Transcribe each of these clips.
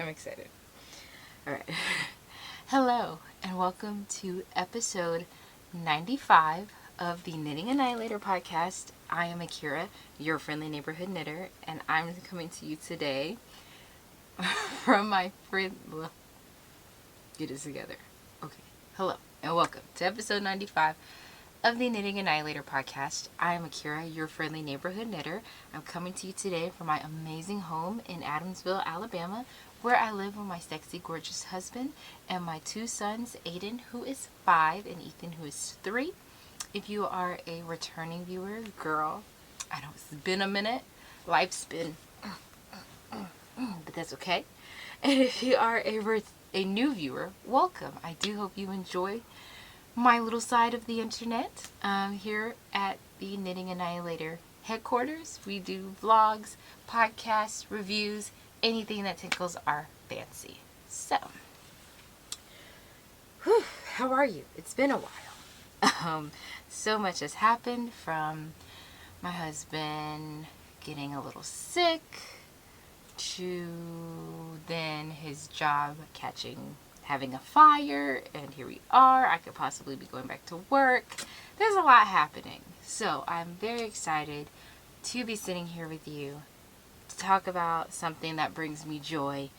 I'm excited. All right. Hello, and welcome to episode 95 of the Knitting Annihilator podcast. I am Akira, your friendly neighborhood knitter, and I'm coming to you today from my friend. Get it together. Okay. Hello, and welcome to episode 95 of the Knitting Annihilator podcast. I am Akira, your friendly neighborhood knitter. I'm coming to you today from my amazing home in Adamsville, Alabama, where I live with my sexy, gorgeous husband and my two sons, Aiden, who is 5, and Ethan, who is 3. If you are a returning viewer, girl, I know it's been a minute. Life's been, but that's okay. And if you are a new viewer, welcome. I do hope you enjoy my little side of the internet. Here at the Knitting Annihilator headquarters, we do vlogs, podcasts, reviews, anything that tickles our fancy. So, how are you? It's been a while. So much has happened, from my husband getting a little sick to then his job having a fire, and here we are. I could possibly be going back to work. There's a lot happening. So I'm very excited to be sitting here with you to talk about something that brings me joy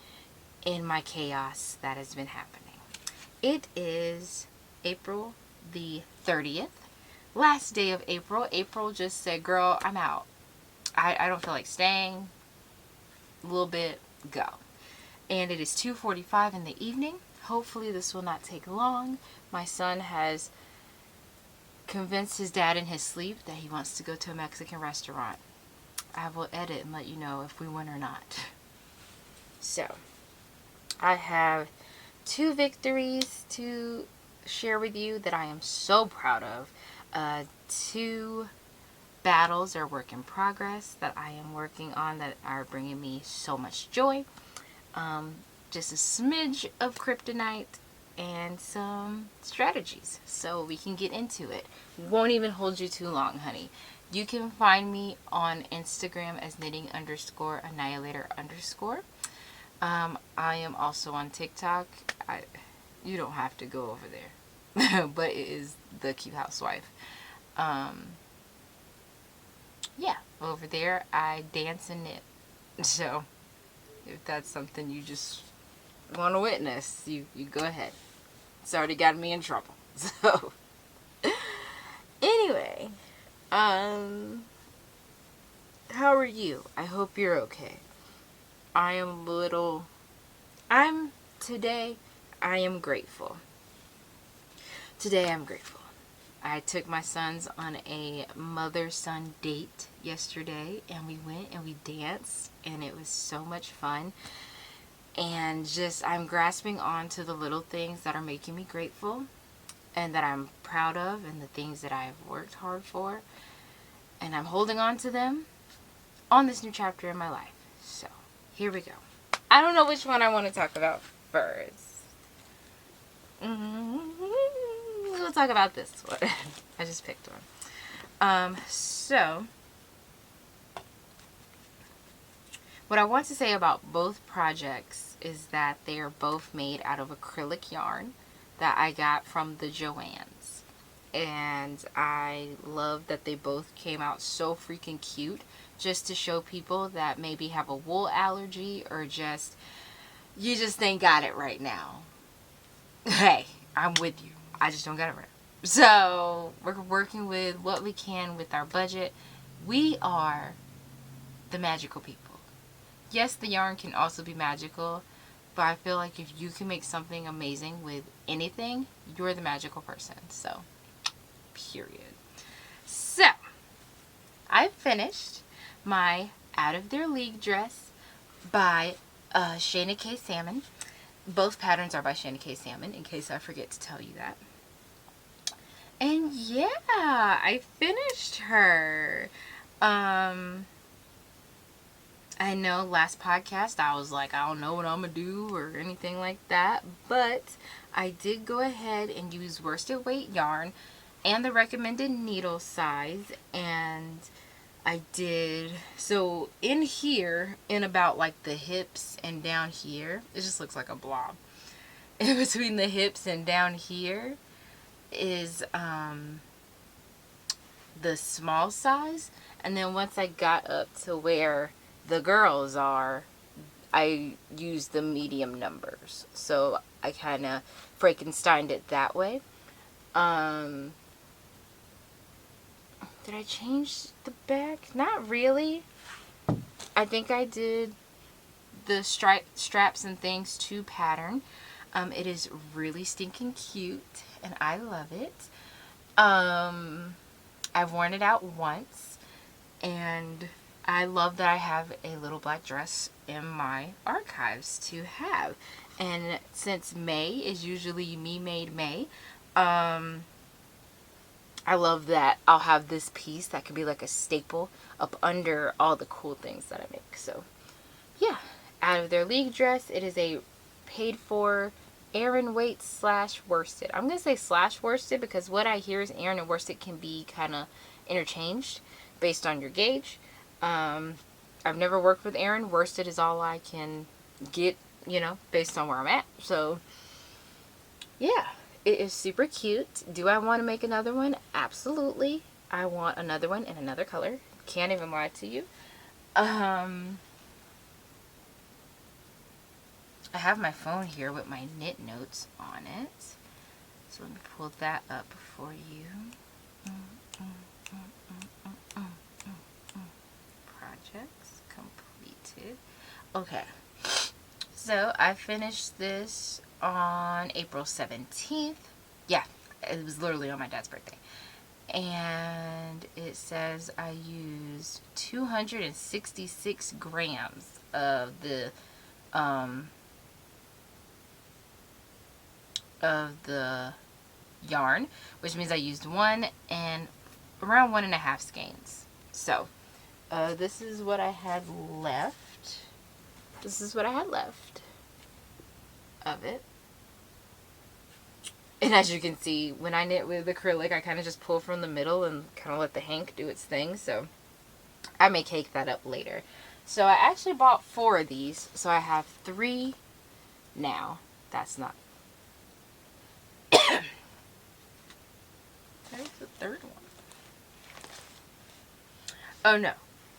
in my chaos that has been happening. It is April the 30th. Last day of April. April just said, girl, I'm out. I don't feel like staying. A little bit, go. And it is 2:45 in the evening. Hopefully this will not take long. My son has convinced his dad in his sleep that he wants to go to a Mexican restaurant. I will edit and let you know if we win or not. So, I have 2 victories to share with you that I am so proud of. 2 battles are work in progress that I am working on that are bringing me so much joy. Just a smidge of kryptonite and some strategies, so we can get into it. Won't even hold you too long, honey. You can find me on Instagram as knitting_annihilator_. I am also on TikTok. You don't have to go over there, but it is the cute housewife. Yeah, over there I dance and knit. So if that's something you just want to witness, you go ahead. It's already gotten me in trouble. So anyway, how are you? I hope you're okay. Today I am grateful. Today I'm grateful. I took my sons on a mother-son date yesterday, and we went and we danced, and it was so much fun. And I'm grasping on to the little things that are making me grateful and that I'm proud of, and the things that I've worked hard for, and I'm holding on to them on this new chapter in my life. So, here we go. I don't know which one I want to talk about first. We'll talk about this one. I just picked one. So, what I want to say about both projects is that they are both made out of acrylic yarn that I got from the JoAnns. And I love that they both came out so freaking cute, just to show people that maybe have a wool allergy, or you just ain't got it right now. Hey, I'm with you. I just don't got it right. So, we're working with what we can with our budget. We are the magical people. Yes, the yarn can also be magical, but I feel like if you can make something amazing with anything, you're the magical person. So, period. So, I finished my Out of Their League dress by ShanaKay Salmon. Both patterns are by ShanaKay Salmon, in case I forget to tell you that. And yeah, I finished her. I know last podcast I was like, I don't know what I'm going to do or anything like that. But I did go ahead and use worsted weight yarn and the recommended needle size. And I did, so in here, in about like the hips and down here, it just looks like a blob. In between the hips and down here is the small size. And then once I got up to where the girls are, I used the medium numbers. So I kind of Frankensteined it that way. Did I change the back? Not really. I think I did the straps and things to pattern. It is really stinking cute, and I love it. I've worn it out once, and I love that I have a little black dress in my archives to have. And since May is usually Me Made May, I love that I'll have this piece that could be like a staple up under all the cool things that I make. So, yeah. Out of their league dress, it is a paid for Aran weight / worsted. I'm going to say / worsted because what I hear is Aran and worsted can be kind of interchanged based on your gauge. I've never worked with Aran. Worsted is all I can get, you know, based on where I'm at. So, yeah. It is super cute. Do I want to make another one? Absolutely. I want another one in another color. Can't even lie to you. I have my phone here with my knit notes on it. So let me pull that up for you. Projects completed. Okay. So I finished this on April 17th. Yeah, it was literally on my dad's birthday. And it says I used 266 grams of the yarn, which means I used around 1.5 skeins. So this is what I had left. This is what I had left of it. And as you can see, when I knit with acrylic, I kind of just pull from the middle and kind of let the hank do its thing. So I may cake that up later. So I actually bought 4 of these. So I have 3 now. That's not... There's the third one. Oh no,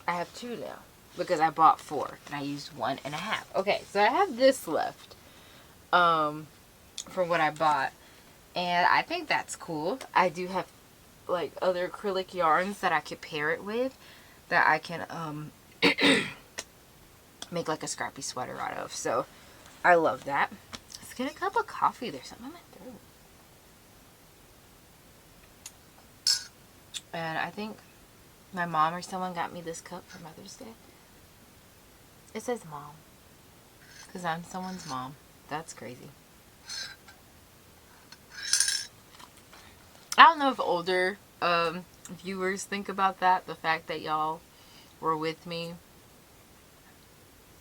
I have 2 now. Because I bought 4 and I used 1.5. Okay, so I have this left. For what I bought. And I think that's cool. I do have like other acrylic yarns that I could pair it with that I can make like a scrappy sweater out of. So I love that. Let's get a cup of coffee. There's something in my throat. And I think my mom or someone got me this cup for Mother's Day. It says mom. Because I'm someone's mom. That's crazy. I don't know if older viewers think about that. The fact that y'all were with me.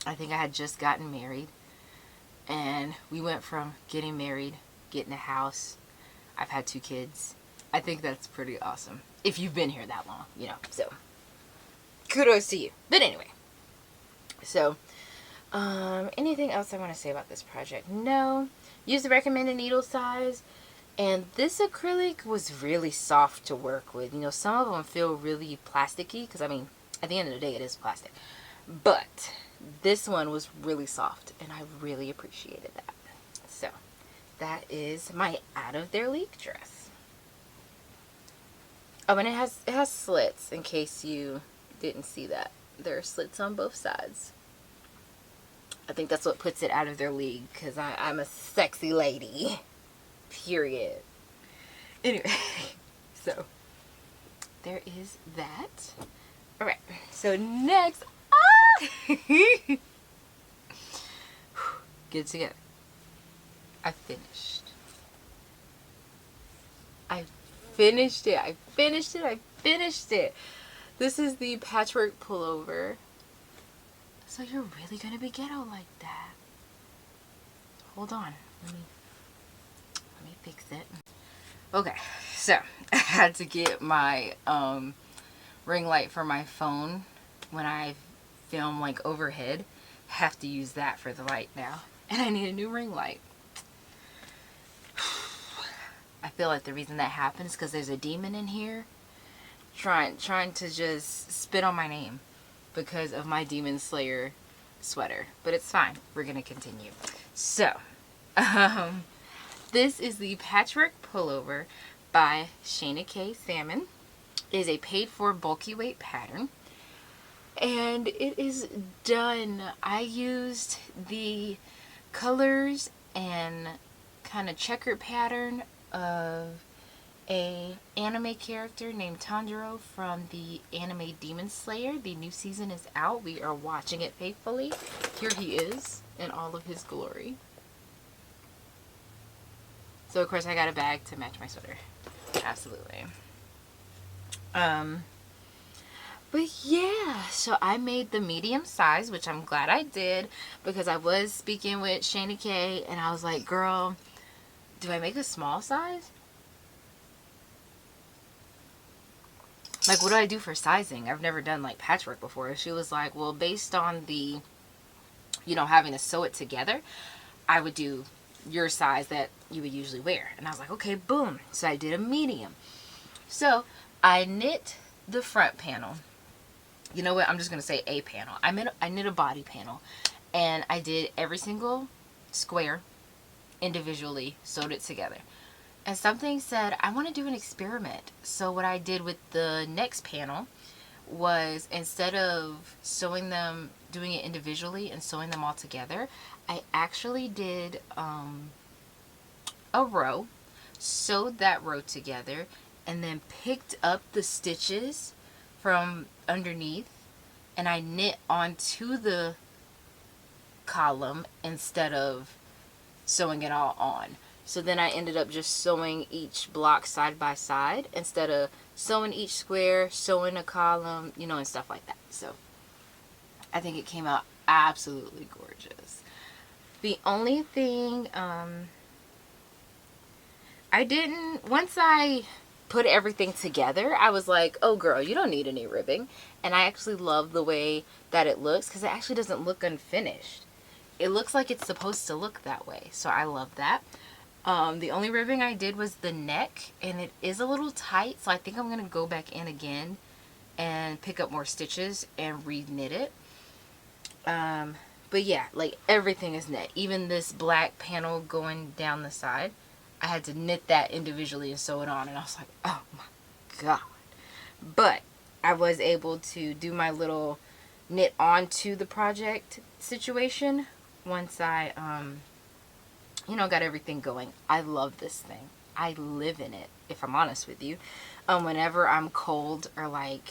I think I had just gotten married. And we went from getting married, getting a house. I've had 2 kids. I think that's pretty awesome. If you've been here that long, you know. So, kudos to you. But anyway. So, anything else I want to say about this project? No. Use the recommended needle size. And this acrylic was really soft to work with. You know, some of them feel really plasticky. Because, I mean, at the end of the day, it is plastic. But this one was really soft. And I really appreciated that. So, that is my Out of Their League dress. Oh, and it has slits in case you didn't see that. There are slits on both sides. I think that's what puts it out of their league. Because I'm a sexy lady. Period. Anyway, so there is that. Alright, so next, get it together. I finished it. This is the Patchwork Pullover. So you're really gonna be ghetto like that. Hold on, let me fix it. Okay, so I had to get my ring light for my phone when I film like overhead. Have to use that for the light now. And I need a new ring light. I feel like the reason that happens is because there's a demon in here trying to just spit on my name because of my Demon Slayer sweater. But it's fine. We're going to continue. So, this is the Patchwork Pullover by ShanaKay Salmon. It is a paid for bulky weight pattern. And it is done. I used the colors and kind of checkered pattern of a anime character named Tanjiro from the anime Demon Slayer. The new season is out. We are watching it faithfully. Here he is in all of his glory. So of course I got a bag to match my sweater. Absolutely. But yeah, so I made the medium size, which I'm glad I did because I was speaking with ShanaKay and I was like, girl, do I make a small size? Like, what do I do for sizing? I've never done like patchwork before. She was like, well, based on the, you know, having to sew it together, I would do your size that you would usually wear. And I was like, okay, boom. So I did a medium. So I knit the front panel. You know what? I'm just going to say a panel. I knit a body panel. And I did every single square individually, sewed it together. And something said, I want to do an experiment. So what I did with the next panel was, instead of sewing them, doing it individually and sewing them all together, I actually did a row, sewed that row together, and then picked up the stitches from underneath and I knit onto the column instead of sewing it all on. So then I ended up just sewing each block side by side instead of sewing each square, sewing a column, you know, and stuff like that. So I think it came out absolutely gorgeous. The only thing I didn't, once I put everything together, I was like, oh girl, you don't need any ribbing. And I actually love the way that it looks because it actually doesn't look unfinished. It looks like it's supposed to look that way. So I love that. The only ribbing I did was the neck, and it is a little tight, so I think I'm going to go back in again and pick up more stitches and re-knit it. But yeah, like everything is knit. Even this black panel going down the side, I had to knit that individually and sew it on, and I was like, oh my god. But I was able to do my little knit onto the project situation once I you know, got everything going. I love this thing. I live in it, if I'm honest with you. Whenever I'm cold or like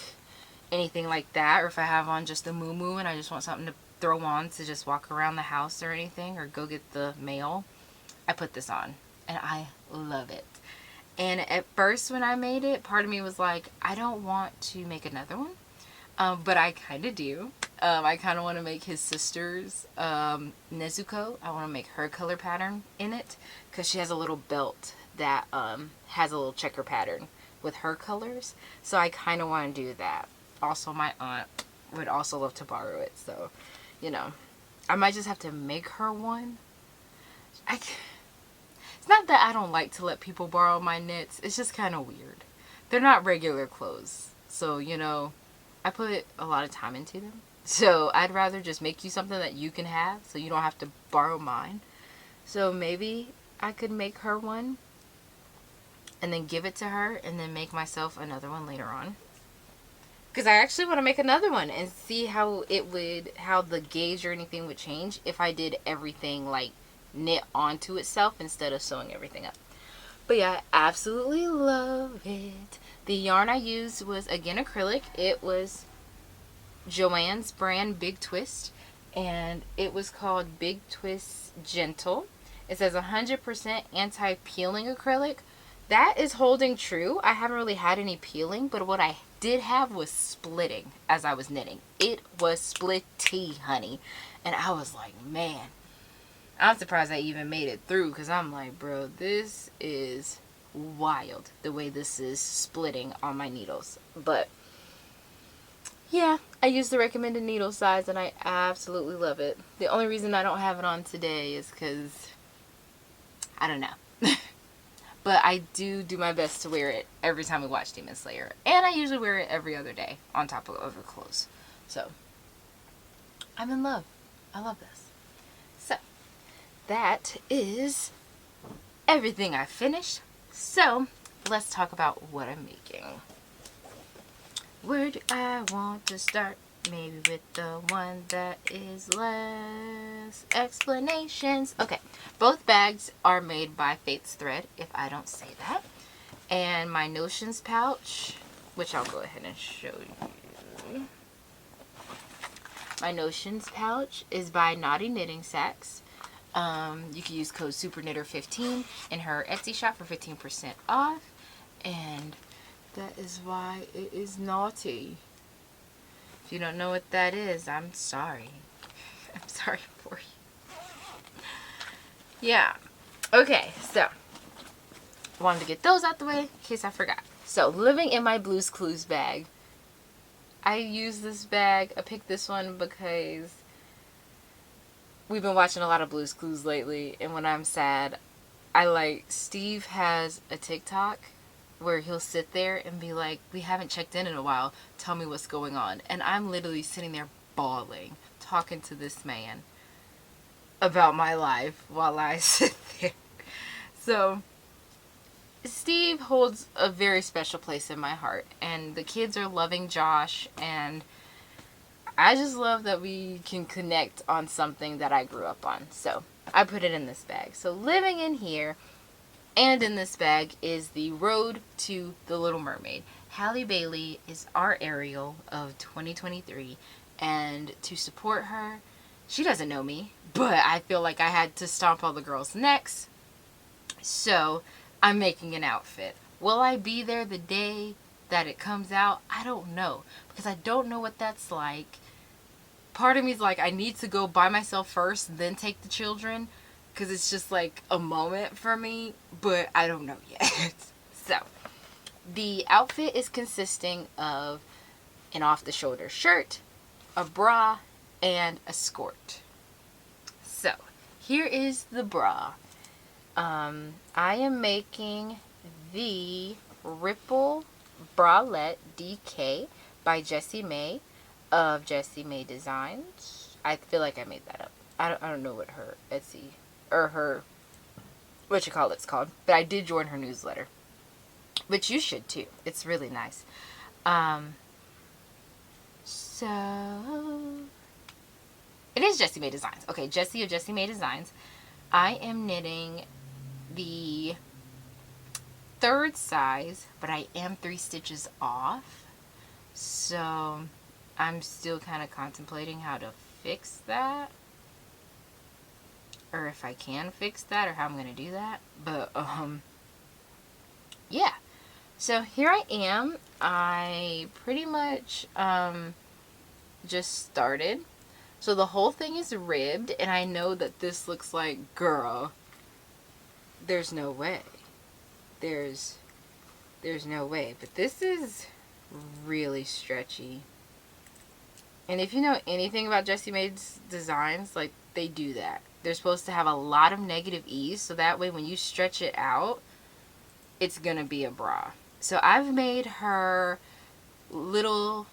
anything like that, or if I have on just a muumuu and I just want something to throw on to just walk around the house or anything, or go get the mail, I put this on and I love it. And at first when I made it, part of me was like, I don't want to make another one, but I kind of do. I kind of want to make his sister's Nezuko. I want to make her color pattern in it because she has a little belt that has a little checker pattern with her colors. So I kind of want to do that. Also, my aunt would also love to borrow it. So, you know, I might just have to make her one. It's not that I don't like to let people borrow my knits. It's just kind of weird. They're not regular clothes. So, you know, I put a lot of time into them. So I'd rather just make you something that you can have so you don't have to borrow mine. So maybe I could make her one and then give it to her and then make myself another one later on. Because I actually want to make another one and see how it would, how the gauge or anything would change if I did everything like knit onto itself instead of sewing everything up. But yeah, I absolutely love it. The yarn I used was, again, acrylic. It was JoAnn's brand Big Twist, and it was called Big Twist Gentle. It says 100% anti-peeling acrylic. That is holding true. I haven't really had any peeling, but what I did have was splitting as I was knitting. It was splitty, honey. And I was like, man, I'm surprised I even made it through, because I'm like, bro, this is wild the way this is splitting on my needles. But yeah, I use the recommended needle size and I absolutely love it. The only reason I don't have it on today is because, I don't know. But I do my best to wear it every time we watch Demon Slayer. And I usually wear it every other day on top of other clothes. So, I'm in love. I love this. So, that is everything I finished. So, let's talk about what I'm making. Where do I want to start? Maybe with the one that is less explanations. Okay, both bags are made by Faith's Thread, if I don't say that. And my Notions pouch, which I'll go ahead and show you. My Notions pouch is by Naughty Knitting Sacks. You can use code SUPERKNITTER15 in her Etsy shop for 15% off. And that is why it is naughty. If you don't know what that is, I'm sorry. I'm sorry for you. Yeah. Okay, so wanted to get those out the way in case I forgot. So, living in my Blue's Clues bag. I use this bag. I picked this one because we've been watching a lot of Blue's Clues lately, and when I'm sad, Steve has a TikTok where he'll sit there and be like, we haven't checked in a while, tell me what's going on. And I'm literally sitting there bawling, talking to this man about my life while I sit there. So, Steve holds a very special place in my heart, and the kids are loving Josh, and I just love that we can connect on something that I grew up on. So, I put it in this bag. So, living in here and in this bag is the Road to the Little Mermaid. Halle Bailey is our Ariel of 2023, and to support her, she doesn't know me, but I feel like I had to stomp all the girls' necks, so I'm making an outfit. Will I be there the day that it comes out? I don't know, because I don't know what that's like. Part of me is like, I need to go by myself first, then take the children, because it's just like a moment for me, but I don't know yet. So, the outfit is consisting of an off-the-shoulder shirt, a bra, and a skirt. So, here is the bra. I am making the Ripple Bralette DK by Jessie May of Jessie May Designs. I feel like I made that up. I don't know what her Etsy or her it's called, but I did join her newsletter, which you should too. It's really nice. So it is Jessie May Designs. Okay, Jessie of Jessie May Designs. I am knitting the 3rd size, but I am 3 stitches off, so I'm still kind of contemplating how to fix that, or if I can fix that, or how I'm going to do that. But, yeah. So, here I am. I pretty much, just started. So, the whole thing is ribbed, and I know that this looks like, girl, there's no way. There's no way. But this is really stretchy. And if you know anything about Jessie May's designs, like, they do that. They're supposed to have a lot of negative ease, so that way when you stretch it out, it's going to be a bra. So I've made her little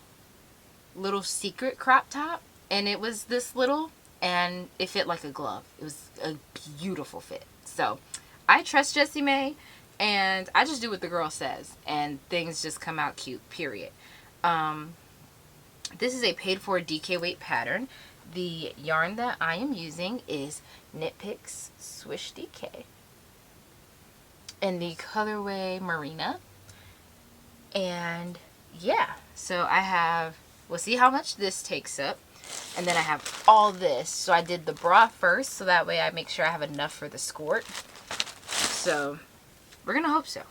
secret crop top, and it was this little, and it fit like a glove. It was a beautiful fit. So I trust Jessie May, and I just do what the girl says, and things just come out cute, period. This is a paid for DK weight pattern. The yarn that I am using is Knit Picks Swish DK in the colorway Marina. And yeah, so I have, we'll see how much this takes up. And then I have all this. So I did the bra first, so that way I make sure I have enough for the skirt. So we're going to hope so.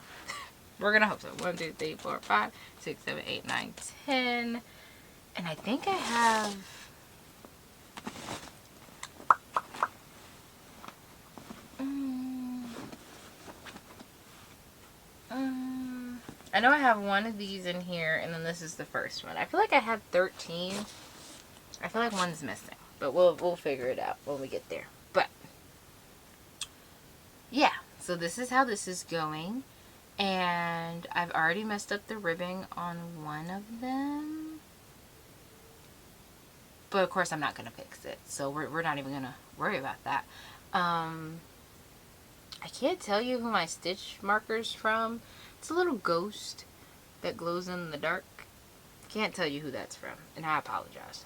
We're going to hope so. 1, 2, 3, 4, 5, 6, 7, 8, 9, 10. And I think I have... I know I have one of these in here, and then this is the first one. I feel like I had 13. I feel like one's missing, but we'll figure it out when we get there. But yeah, so this is how this is going, and I've already messed up the ribbing on one of them, but of course I'm not gonna fix it, so we're not even gonna worry about that. I can't tell you who my stitch marker's from. It's a little ghost that glows in the dark. Can't tell you who that's from, and I apologize.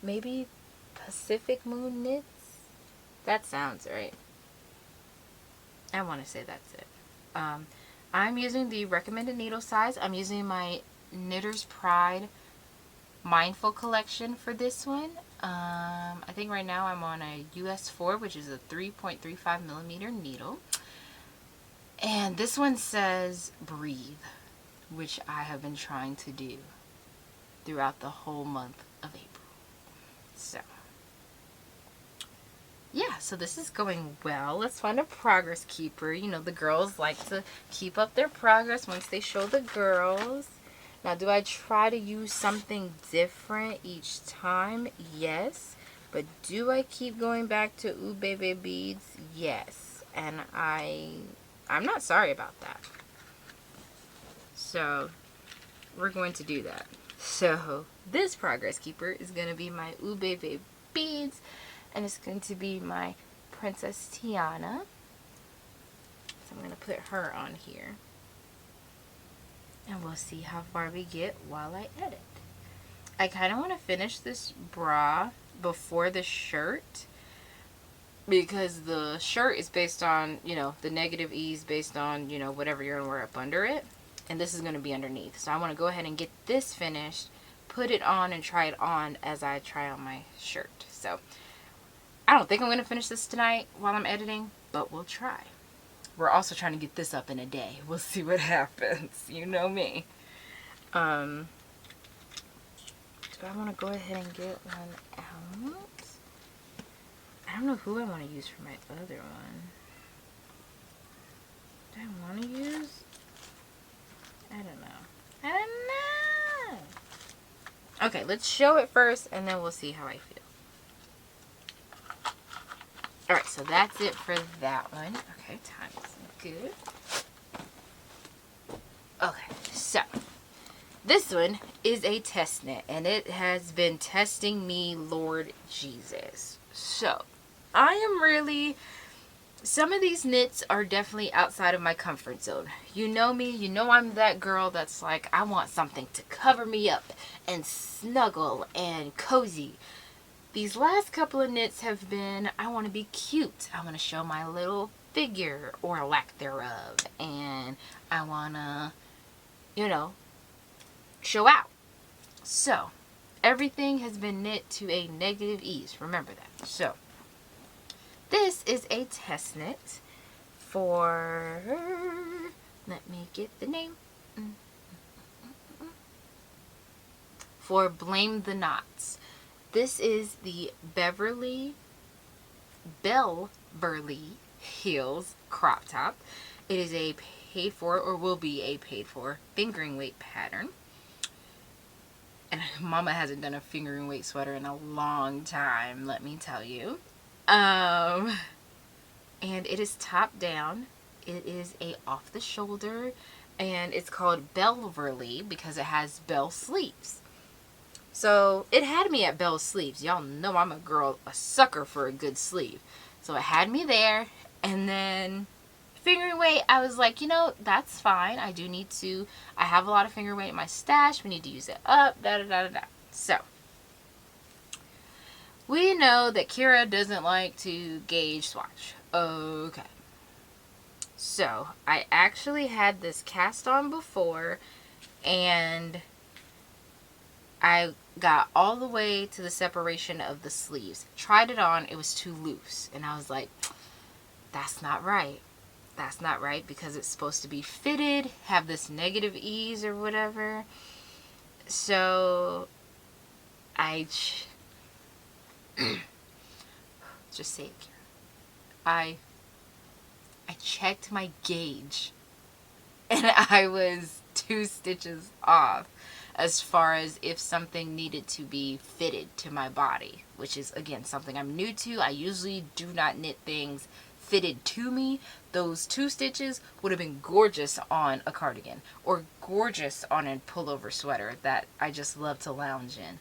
Maybe Pacific Moon Knits? That sounds right. I want to say that's it. I'm using the recommended needle size. I'm using my Knitter's Pride Mindful collection for this one. I think right now I'm on a US 4, which is a 3.35 millimeter needle. And this one says breathe, which I have been trying to do throughout the whole month of April. So, yeah, so this is going well. Let's find a progress keeper. You know, the girls like to keep up their progress once they show the girls. Now, do I try to use something different each time? Yes. But do I keep going back to Ubebe Beads? Yes. And I'm not sorry about that. So, we're going to do that. So, this progress keeper is going to be my Ubebe Beads. And it's going to be my Princess Tiana. So, I'm going to put her on here. And we'll see how far we get while I edit. I kind of want to finish this bra before the shirt, because the shirt is based on, you know, the negative ease based on, you know, whatever you're going to wear up under it. And this is going to be underneath. So I want to go ahead and get this finished, put it on, and try it on as I try on my shirt. So I don't think I'm going to finish this tonight while I'm editing, but we'll try. We're also trying to get this up in a day. We'll see what happens. You know me. Do I want to go ahead and get one out? I don't know who I want to use for my other one. Do I want to use? I don't know. Okay, let's show it first, and then we'll see how I feel. Alright, so that's it for that one. Okay, time is good. Okay, so this one is a test knit, and it has been testing me, Lord Jesus. So, I am really... Some of these knits are definitely outside of my comfort zone. You know me, you know I'm that girl that's like, I want something to cover me up and snuggle and cozy. These last couple of knits have been, I want to be cute. I want to show my little figure, or lack thereof. And I want to, you know, show out. So, everything has been knit to a negative ease. Remember that. So, this is a test knit for, let me get the name, for Blame the Knots. This is the Bellverly Heels crop top. It is a paid for, or will be a paid for, fingering weight pattern. And Mama hasn't done a fingering weight sweater in a long time, let me tell you. And it is top down. It is a off the shoulder, and it's called Bellverly because it has bell sleeves. So it had me at bell sleeves. Y'all know I'm a sucker for a good sleeve. So it had me there, and then fingering weight, I was like, you know, that's fine. I have a lot of finger weight in my stash. We need to use it up, So, we know that Kira doesn't like to gauge swatch. Okay. So, I actually had this cast on before, and I got all the way to the separation of the sleeves. Tried it on, it was too loose. And I was like, that's not right. That's not right, because it's supposed to be fitted, have this negative ease or whatever. So, I just say it, Kira. I checked my gauge, and I was 2 stitches off as far as if something needed to be fitted to my body, which is, again, something I'm new to. I usually do not knit things fitted to me. Those 2 stitches would have been gorgeous on a cardigan or gorgeous on a pullover sweater that I just love to lounge in.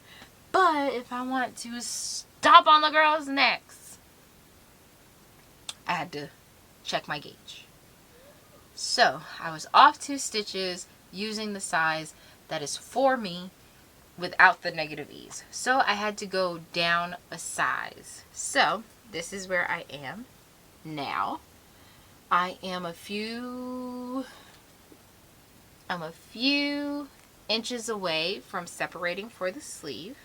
But if I want to stomp on the girls' necks, I had to check my gauge. So I was off 2 stitches using the size that is for me without the negative ease. So I had to go down a size. So this is where I am now. I am a few inches away from separating for the sleeve.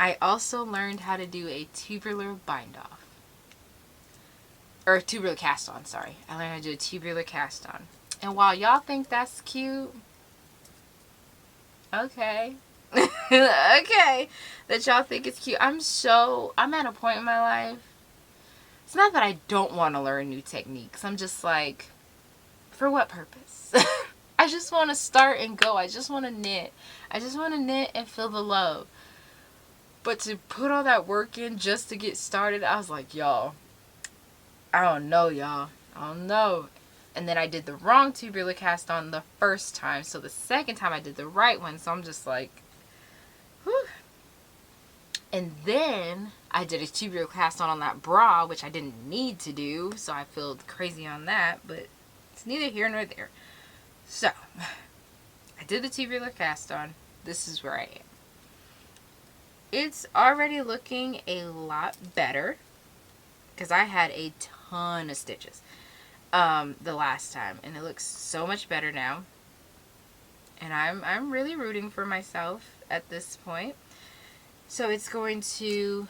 I also learned how to do a tubular bind off. Or tubular cast on, sorry. I learned how to do a tubular cast on. And while y'all think that's cute, okay. Okay. That y'all think it's cute. I'm at a point in my life. It's not that I don't want to learn new techniques. I'm just like, for what purpose? I just want to start and go. I just want to knit. I just want to knit and feel the love. But to put all that work in just to get started, I was like, y'all, I don't know, y'all. I don't know. And then I did the wrong tubular cast on the first time. So the second time I did the right one. So I'm just like, whew. And then I did a tubular cast on that bra, which I didn't need to do. So I feel crazy on that. But it's neither here nor there. So I did the tubular cast on. This is where I am. It's already looking a lot better because I had a ton of stitches the last time, and it looks so much better now. And I'm really rooting for myself at this point. So it's going to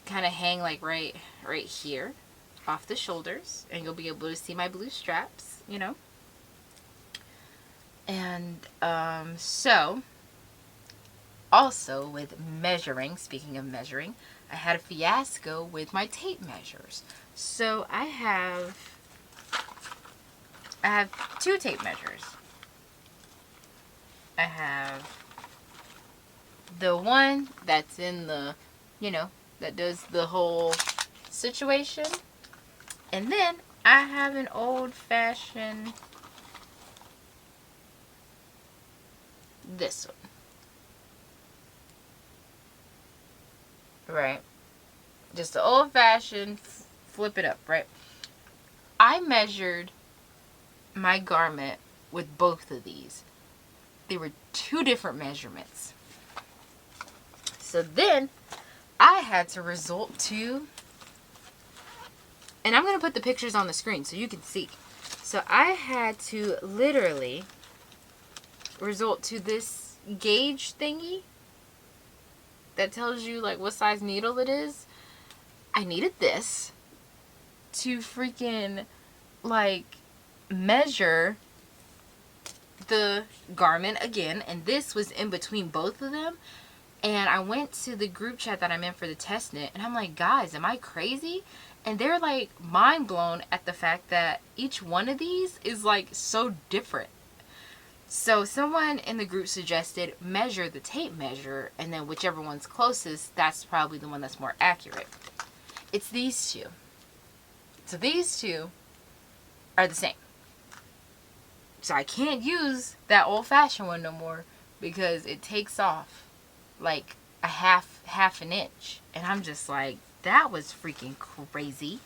kind of hang like right here off the shoulders, and you'll be able to see my blue straps, you know. And so also with measuring, speaking of measuring, I had a fiasco with my tape measures. So I have 2 tape measures. I have the one that's in the, you know, that does the whole situation. And then I have an old-fashioned, this one. Right? Just the old-fashioned flip it up, right? I measured my garment with both of these. They were 2 different measurements. So then I had to resort to, and I'm going to put the pictures on the screen so you can see. So I had to literally resort to this gauge thingy that tells you like what size needle it is. I needed this to freaking like measure the garment again, and this was in between both of them. And I went to the group chat that I'm in for the test knit, and I'm like, guys, am I crazy? And they're like mind blown at the fact that each one of these is like so different. So someone in the group suggested measure the tape measure, and then whichever one's closest, that's probably the one that's more accurate. It's these 2. So these 2 are the same. So I can't use that old-fashioned one no more because it takes off like a half an inch. And I'm just like, that was freaking crazy.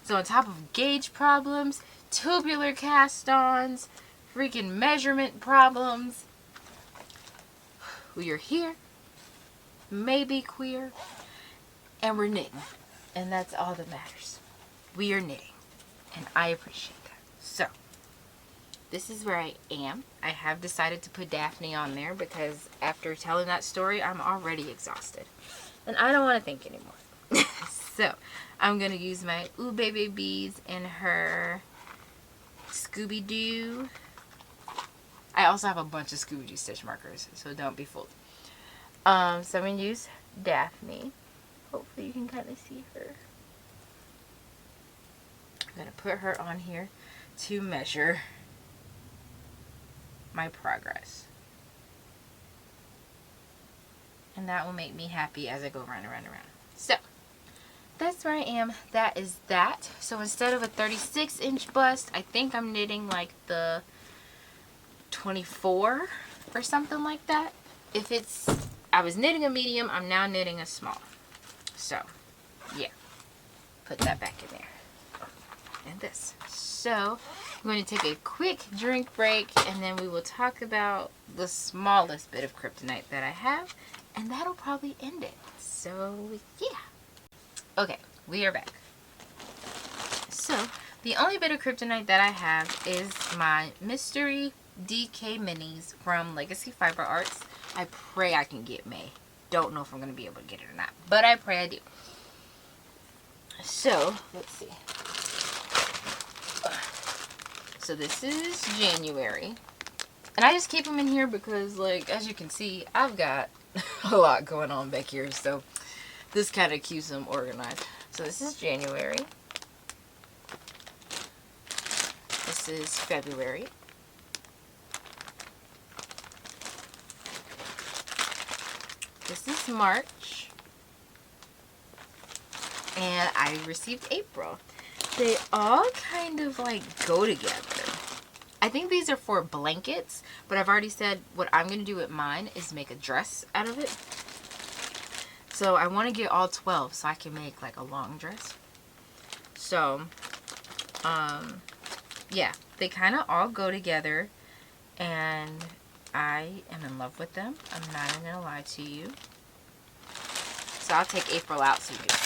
So on top of gauge problems, tubular cast-ons, freaking measurement problems, we are here, maybe queer, and we're knitting. And that's all that matters. We are knitting. And I appreciate that. So this is where I am. I have decided to put Daphne on there because after telling that story, I'm already exhausted. And I don't want to think anymore. So I'm going to use my Ubebe Beads in her Scooby-Doo. I also have a bunch of Scooby-Doo stitch markers, so don't be fooled. So I'm going to use Daphne. Hopefully you can kind of see her. I'm going to put her on here to measure my progress. And that will make me happy as I go round and round and round. So, that's where I am. That is that. So instead of a 36-inch bust, I think I'm knitting like the 24 or something like that. If it's, I was knitting a medium, I'm now knitting a small. So, yeah. Put that back in there. And this. So, I'm going to take a quick drink break, and then we will talk about the smallest bit of kryptonite that I have, and that'll probably end it. So, yeah. Okay, we are back. So, the only bit of kryptonite that I have is my Mystery DK Minis from Legacy Fiber Arts. I pray I can get May. Don't know if I'm going to be able to get it or not, but I pray I do. So, let's see. So this is January. And I just keep them in here because, like, as you can see, I've got a lot going on back here. So this kind of keeps them organized. So this is January. This is February. This is March. And I received April. They all kind of like go together. I think these are for blankets, but I've already said what I'm going to do with mine is make a dress out of it. So I want to get all 12 so I can make like a long dress. So, yeah, they kind of all go together and I am in love with them. I'm not even going to lie to you. So I'll take April out so you can see.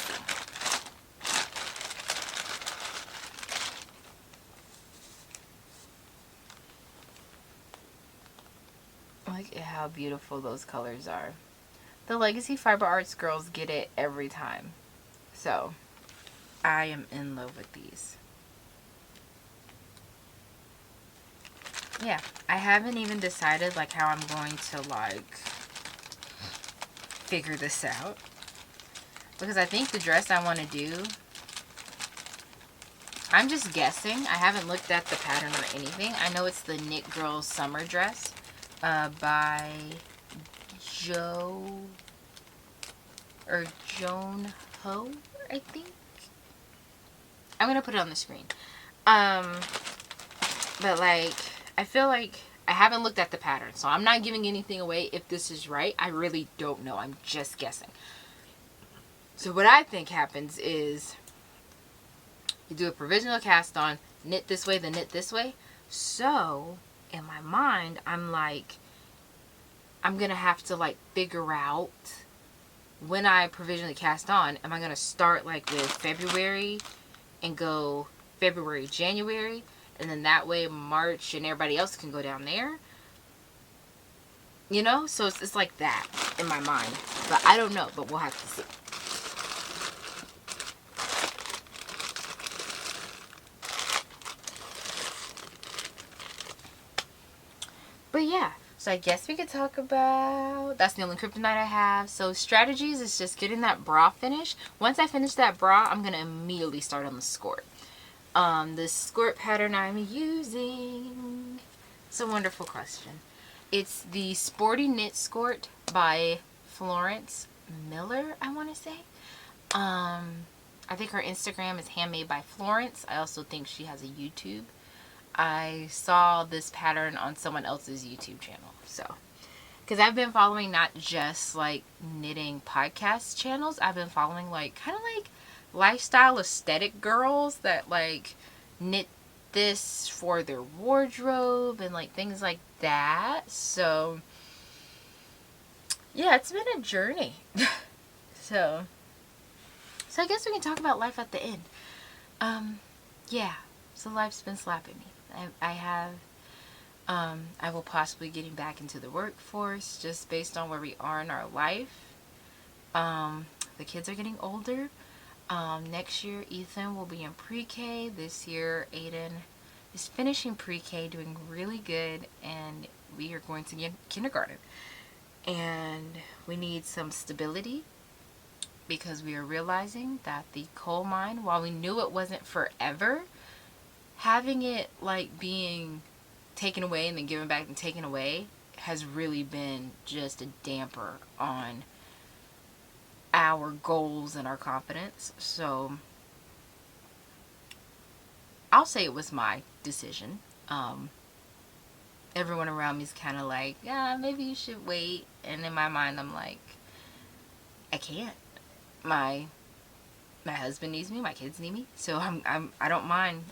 Look at how beautiful those colors are. The Legacy Fiber Arts girls get it every time. So, I am in love with these. Yeah, I haven't even decided like how I'm going to like figure this out. Because I think the dress I want to do, I'm just guessing. I haven't looked at the pattern or anything. I know it's the Knit Girl Summer Dress. By Joan Ho, I think. I'm gonna put it on the screen. But like, I feel like I haven't looked at the pattern, so I'm not giving anything away if this is right. I really don't know. I'm just guessing. So what I think happens is you do a provisional cast on, knit this way, then knit this way. So in my mind, I'm like, I'm going to have to like figure out when I provisionally cast on, am I going to start like with February and go February, January, and then that way March and everybody else can go down there? You know, so it's like that in my mind, but I don't know, but we'll have to see. But yeah, so I guess we could talk about, that's the only kryptonite I have. So strategies is just getting that bra finished. Once I finish that bra, I'm going to immediately start on the Skort. The Skort pattern I'm using, it's a wonderful question. It's the Sporty Knit Skort by Florence Miller, I want to say. I think her Instagram is Handmade by Florence. I also think she has a YouTube. I saw this pattern on someone else's YouTube channel. So, because I've been following not just like knitting podcast channels, I've been following like kind of like lifestyle aesthetic girls that like knit this for their wardrobe and like things like that. So yeah, it's been a journey. so I guess we can talk about life at the end. Yeah, so life's been slapping me. I will possibly getting back into the workforce just based on where we are in our life. The kids are getting older. Next year, Ethan will be in pre-K. This year, Aiden is finishing pre-K, doing really good, and we are going to kindergarten. And we need some stability because we are realizing that the coal mine, while we knew it wasn't forever, having it like being taken away and then given back and taken away has really been just a damper on our goals and our confidence. So I'll say it was my decision. Everyone around me is kind of like, yeah, maybe you should wait. And in my mind, I'm like, I can't. My husband needs me. My kids need me. So I don't mind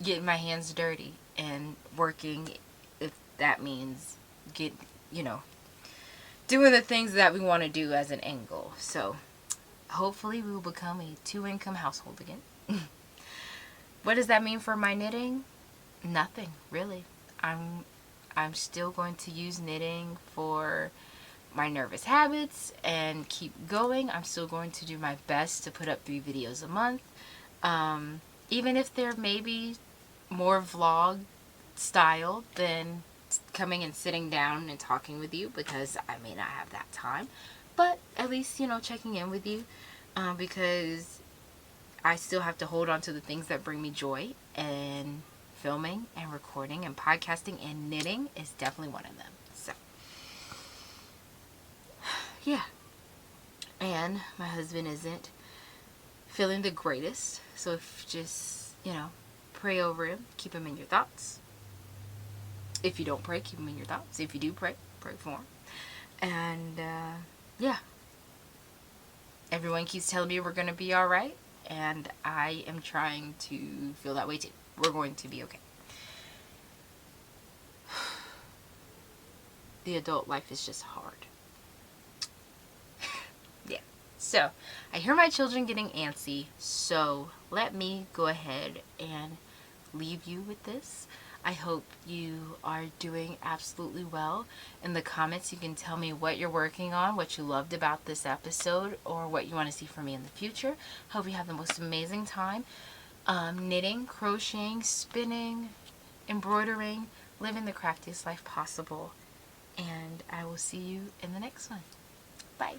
getting my hands dirty and working, if that means doing the things that we want to do as an end goal. So hopefully we will become a 2-income household again. What does that mean for my knitting? Nothing, really. I'm still going to use knitting for my nervous habits and keep going. I'm still going to do my best to put up 3 videos a month. Even if they're maybe more vlog style than coming and sitting down and talking with you, because I may not have that time. But at least, checking in with you, because I still have to hold on to the things that bring me joy, and filming and recording and podcasting and knitting is definitely one of them. So, yeah. And my husband isn't feeling the greatest, so if just, pray over him, keep him in your thoughts. If you don't pray, keep him in your thoughts. If you do pray, pray for him. And, yeah. Everyone keeps telling me we're going to be alright, and I am trying to feel that way too. We're going to be okay. The adult life is just hard. Yeah. So, I hear my children getting antsy, so let me go ahead and leave you with this. I hope you are doing absolutely well. In the comments, you can tell me what you're working on, what you loved about this episode, or what you want to see from me in the future. Hope you have the most amazing time knitting, crocheting, spinning, embroidering, living the craftiest life possible. And I will see you in the next one. Bye.